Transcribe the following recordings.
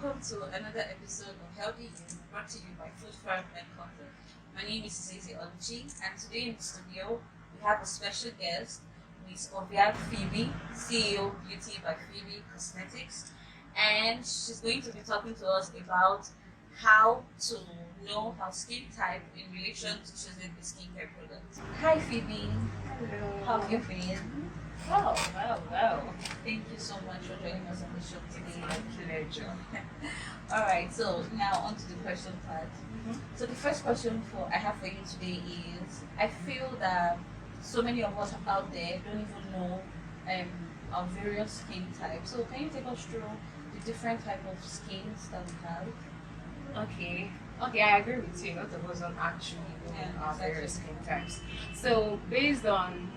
welcome to another episode of Healthy You, brought to you by Food Farm and Comfort. My name is Zizi Oluchi, and today in the studio we have a special guest, Miss Oviad Phoebe, CEO Beauty by Phoebe Cosmetics, and she's going to be talking to us about how to know her skin type in relation to choosing the skincare product. Hi Phoebe, Hello. how have you been? Well. Thank you so much for joining us on the show It's today. my pleasure. All right, so now on to the question part. So the first question I have for you today is: I feel that so many of us out there don't even know our various skin types. So can you take us through the different type of skins that we have? Okay, I agree with you. A lot of us don't actually know Yeah, our exactly. various skin types. So based on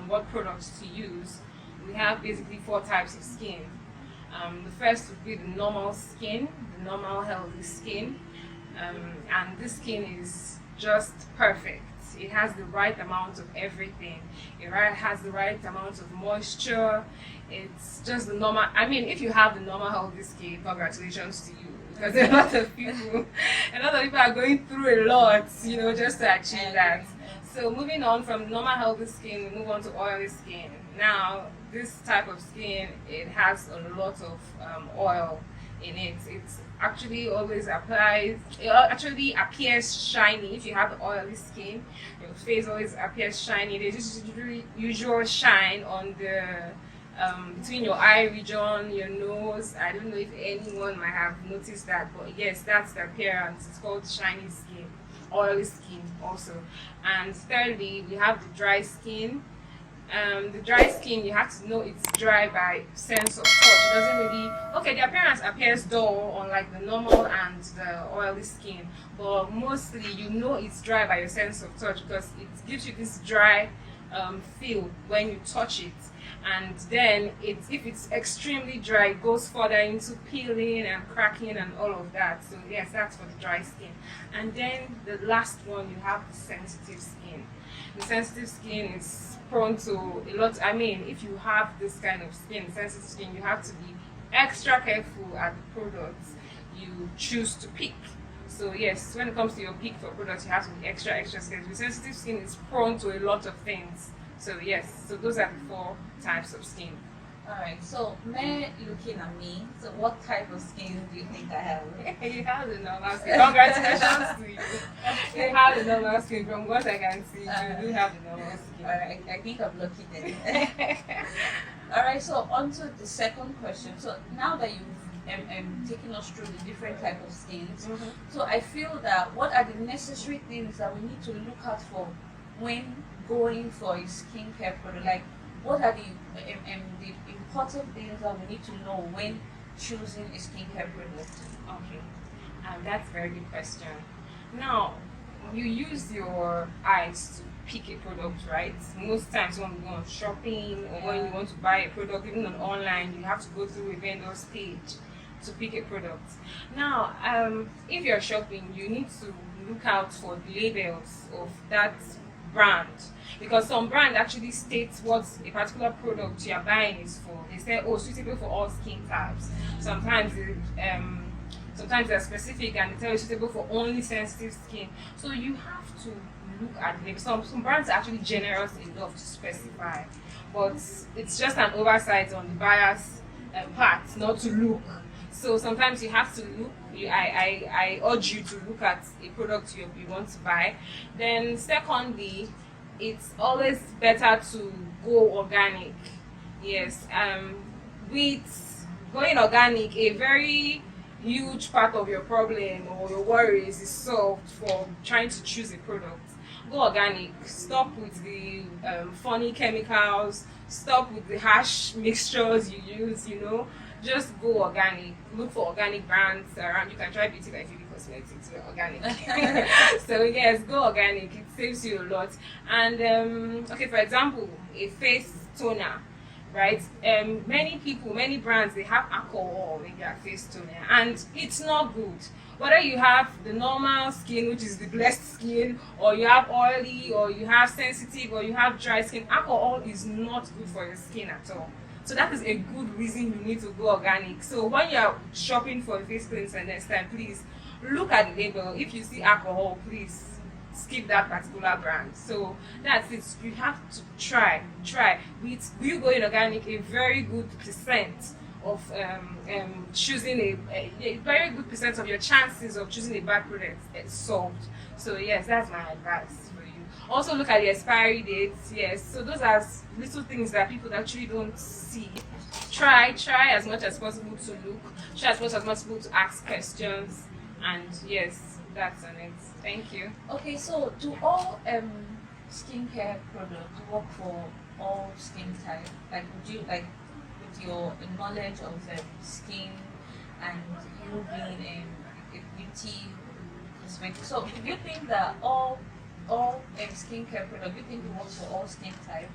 what products to use, we have basically 4 types of skin. The first would be the normal skin, the normal healthy skin, and this skin is just perfect. It has the right amount of everything. Has the right amount of moisture. It's just the normal. I mean, if you have the normal healthy skin, congratulations to you, because a lot of people are going through a lot, just to achieve that. So moving on from normal healthy skin, we move on to oily skin. Now, this type of skin, it has a lot of oil in it. It's actually always applies. It actually appears shiny if you have oily skin. Your face always appears shiny. There's just usual shine on the between your eye region, your nose. I don't know if anyone might have noticed that, but yes, that's the appearance. It's called shiny skin, oily skin also. And thirdly, we have the dry skin. The dry skin, you have to know it's dry by sense of touch. It doesn't really, the appearance appears dull on like the normal and the oily skin, but mostly it's dry by your sense of touch, because it gives you this dry feel when you touch it. And then if it's extremely dry, it goes further into peeling and cracking and all of that. So yes, that's for the dry skin. And then the last one, you have the sensitive skin. The sensitive skin is prone to a lot. I mean, if you have this kind of skin, sensitive skin, you have to be extra careful at the products you choose to pick. So yes, when it comes to your pick for products, you have to be extra careful. The sensitive skin is prone to a lot of things. So yes, so those are the 4 types of skin. Alright, so me looking at me, so what type of skin do you think I have? You have the normal skin. Congratulations to you. You have the normal skin. From what I can see, you do have the normal skin. Alright, I think I'm lucky then. Alright, so on to the second question. So now that you've taken us through the different type of skins, so I feel that what are the necessary things that we need to look out for when going for a skincare product? Like, what are the important things that we need to know when choosing a skincare product? Okay, that's a very good question. Now, you use your eyes to pick a product, right? Most times when we go on shopping or when you want to buy a product, even on online, you have to go through a vendor's page to pick a product. Now, if you're shopping, you need to look out for the labels of that brand, because some brand actually states what a particular product you are buying is for. They say, suitable for all skin types. Sometimes they're specific and they tell you suitable for only sensitive skin. So you have to look at the label. Some brands are actually generous enough to specify, but it's just an oversight on the buyer's part not to look. So sometimes you have to look. I urge you to look at a product you want to buy. Then secondly, it's always better to go organic. Yes, with going organic, a very huge part of your problem or your worries is solved for trying to choose a product. Go organic. Stop with the funny chemicals. Stop with the harsh mixtures you use. Just go organic. Look for organic brands around. You can try Beauty by Phoebe Cosmetics. We're organic. So yes, go organic. It saves you a lot. And for example, a face toner, right? Many brands, they have alcohol in their face toner, and it's not good. Whether you have the normal skin, which is the blessed skin, or you have oily, or you have sensitive, or you have dry skin, alcohol is not good for your skin at all. So that is a good reason you need to go organic. So when you are shopping for a face cleanser next time, please look at the label. If you see alcohol, please skip that particular brand. So that's it. You have to try. With you going organic, a very good percent of choosing a very good percent of your chances of choosing a bad product is solved. So yes, that's my advice for you. Also look at the expiry dates. Yes, so those are little things that people actually don't see. Try as much as possible to look. Try as much as possible to ask questions. And yes, that's on it. Thank you. Okay, so do all skincare products work for all skin type? Like, would you like, with your knowledge of skin and you being a beauty cosmetic, so do you think that all skincare products, do you think it works for all skin type?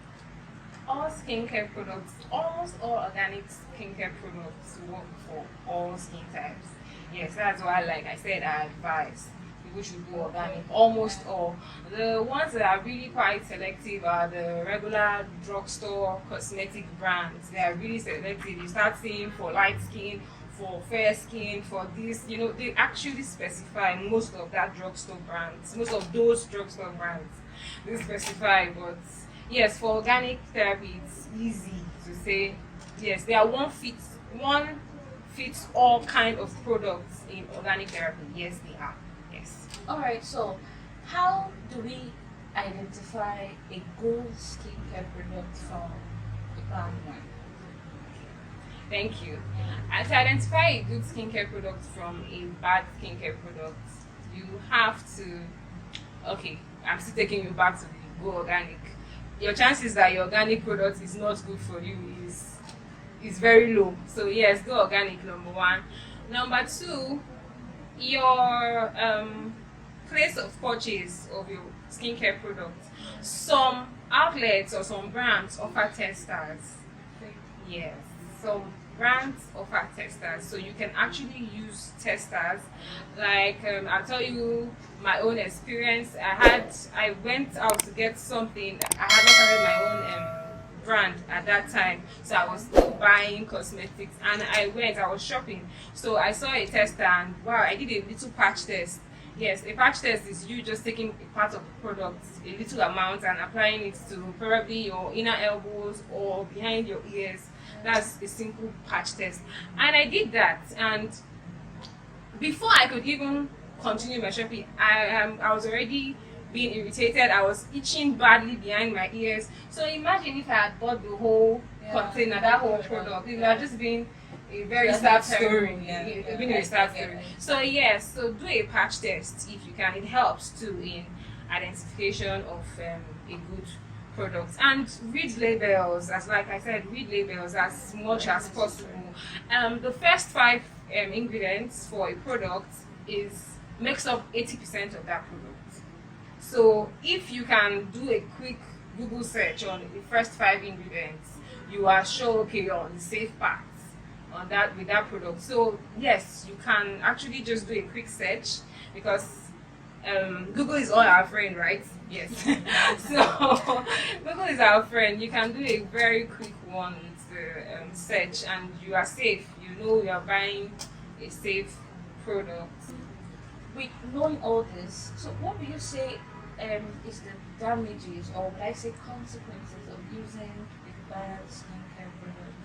All skincare products, almost all organic skincare products work for all skin types. Yes, that's why, like I said, I advise people should go organic. Almost all. The ones that are really quite selective are the regular drugstore cosmetic brands. They are really selective. You start seeing for light skin, for fair skin, for this, they actually specify most of that drugstore brands, most of those drugstore brands. They specify, but yes, for organic therapy, it's easy to say, yes, there are one fits all kind of products in organic therapy. Yes, they are. Yes. Alright, so how do we identify a good skincare product from a bad one? Thank you. To identify a good skincare product from a bad skincare product, you have to, okay, I'm still taking you back to the go organic. Your chances that your organic product is not good for you is very low. So yes, go organic, number one. Number two, your place of purchase of your skincare product. Some outlets or some brands offer testers. Yes, some brands offer testers, so you can actually use testers. Like I'll tell you my own experience. I went out to get something. I had not started my own brand at that time, so I was still buying cosmetics, and I was shopping, so I saw a tester, and wow, I did a little patch test. Yes, a patch test is you just taking a part of the product, a little amount, and applying it to probably your inner elbows or behind your ears. That's a simple patch test, and I did that, and before I could even continue my shopping, I was already being irritated. I was itching badly behind my ears. So imagine if I had bought the whole container, that whole product. It would have just been a very sad story. Been a sad story. So yes, so do a patch test if you can. It helps too in identification of a good product. And read labels, as like I said, read labels as much as possible. The first 5 ingredients for a product makes up 80% of that product. So if you can do a quick Google search on the first 5 ingredients, you are sure, okay, you're on the safe path on that with that product. So yes, you can actually just do a quick search, because Google is all our friend, right? Yes. So Google is our friend. You can do a very quick one with the search, and you are safe. You know you are buying a safe product. With knowing all this, so what do you say is the damages, or would I say consequences, of using a bad skincare product?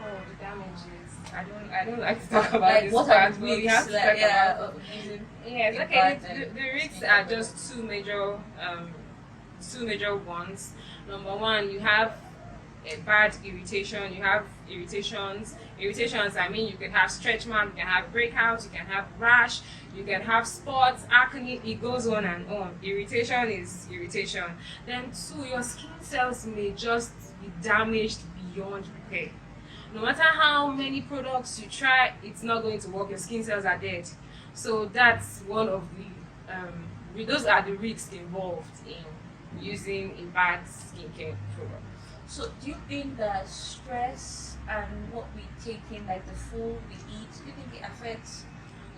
Oh, the damages. I don't like to talk about Like, this what part, are the but we risks? have to Like, talk yeah, about of using yes, a okay. bad, The risks skincare are product? just two major ones. Number one, you have a bad irritation. You have irritations. I mean, you can have stretch marks, you can have breakouts, you can have rash, you can have spots, acne. It goes on and on. Irritation is irritation. Then two, your skin cells may just be damaged beyond repair. No matter how many products you try, it's not going to work. Your skin cells are dead. So that's one of those are the risks involved in using a bad skincare product. So do you think that stress and what we take in, like the food we eat, do you think it affects,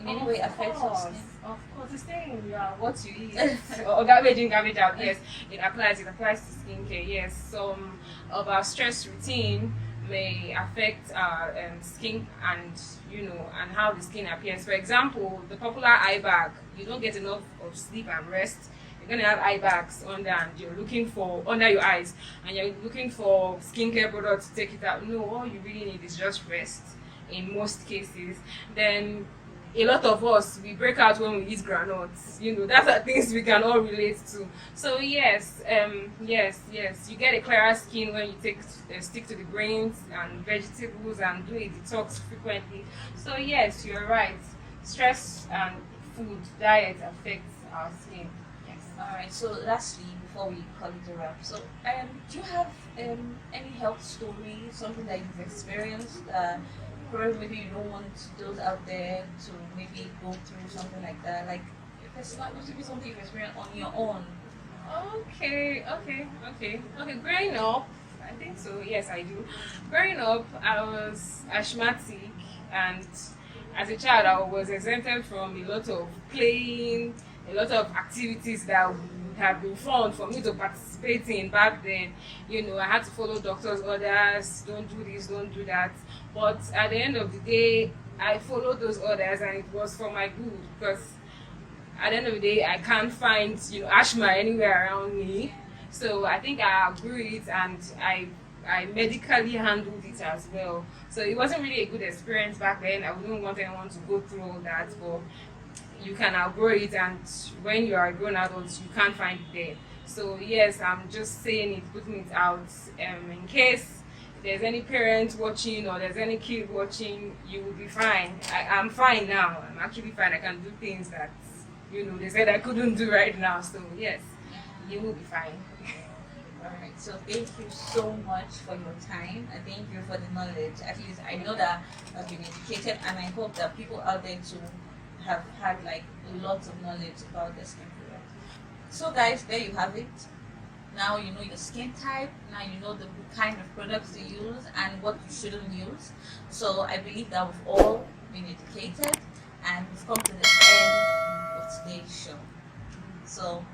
in any way affects our skin? Of course, it's saying what you eat or garbage in, garbage out. Yes, it applies to skincare. Yes, some of our stress routine may affect our skin, and and how the skin appears. For example, the popular eye bag, you don't get enough of sleep and rest, you're gonna have eye bags under, and you're looking for under your eyes, and you're looking for skincare products to take it out. No, all you really need is just rest in most cases. Then a lot of us, we break out when we eat granuts. That's the things we can all relate to. So yes, you get a clearer skin when you stick to the grains and vegetables and do a detox frequently. So yes, you're right. Stress and food diet affects our skin. Yes. All right. So lastly, before we call it a wrap, so do you have any health story, something that you've experienced? Probably maybe you don't want those out there to maybe go through something like that. Like, if it's not going to be something you've experienced on your own. Okay. Growing up, I think so. Yes, I do. Growing up, I was asthmatic, and as a child, I was exempted from a lot of playing, a lot of activities that would have been fun for me to participate in back then. I had to follow doctors' orders, don't do this, don't do that. But at the end of the day, I followed those orders, and it was for my good, because at the end of the day, I can't find asthma anywhere around me. So I think I outgrew it, and I medically handled it as well. So it wasn't really a good experience back then. I wouldn't want anyone to go through all that, but you can outgrow it, and when you are a grown adult, you can't find it there. So yes, I'm just saying it, putting it out, in case there's any parent watching or there's any kid watching, you will be fine. I'm fine now. I'm actually fine. I can do things that they said I couldn't do right now. So yes, you will be fine. Alright, so thank you so much for your time, and thank you for the knowledge. At least I know that I've been educated, and I hope that people out there too have had like lots of knowledge about the skin product. So guys, there you have it. Now you know your skin type, now you know the kind of products to use and what you shouldn't use. So I believe that we've all been educated, and we've come to the end of today's show. So